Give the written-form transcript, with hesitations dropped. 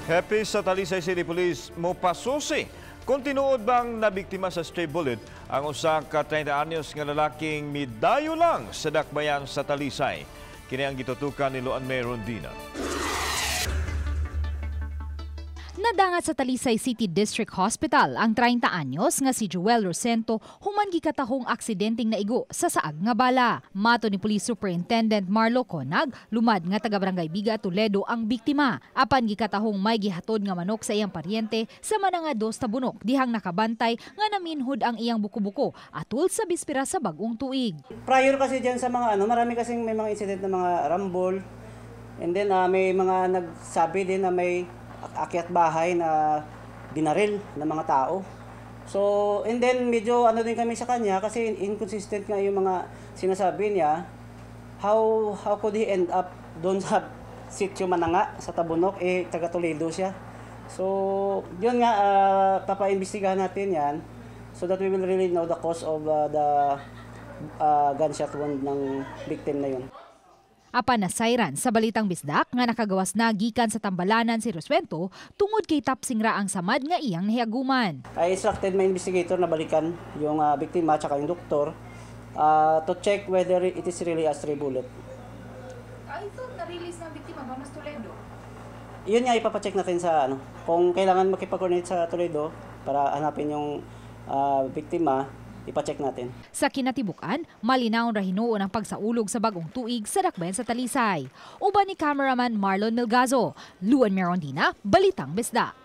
Happy sa Talisay City Police mo pasusi. Kung tinuod bang nabiktima sa stray bullet ang usa ka 30 anyos nga lalaking midayo lang sa dakbayan sa Talisay. Kini ang gitutukan ni Luan May Rondina. Nadangat sa Talisay City District Hospital ang 30 anyos nga si Joel Rosento human gikatahong aksidenteng naigo sa saag nga bala. Mato ni Police Superintendent Marlo Conag, lumad nga taga Barangay Biga, Toledo ang biktima. Apan gikatahong may gihatod nga manok sa iyang paryente sa manangados na bunok dihang nakabantay nga naminhod ang iyang buko-buko atul sa bispera sa bagong tuig. Prior kasi diyan sa mga marami kasing may mga incident na mga rumble. And then may mga nagsabi din na may akyat bahay na binaril ng mga tao. So, and then medyo din kami sa kanya kasi inconsistent nga yung mga sinasabi niya. How could he end up doon sa sitio Mananga sa Tabunok, taga Toledo siya. So, yun nga, papaimbestigahan natin yan so that we will really know the cause of the gunshot wound ng victim na yun. Apan nasayran sa balitang bisdak nga nakagawas na gikan sa tambalanan si Rosento tungod kay tapsing ra ang samad nga iyang nahiaguman. I instructed my investigator na balikan yung biktima at yung doktor to check whether it is really a stray bullet. I thought na-release ng biktima ba mas Toledo? Yun nga ipapacheck natin sa kung kailangan makipag-coordinate sa Toledo para hanapin yung biktima. Ipacheck natin. Sa kinatibukan, malinaw ra hinuon ang pagsaulog sa bagong tuig sa dakbayan sa Talisay. Uban ni cameraman Marlon Melgazo, Luan May Rondina, Balitang Bisdak.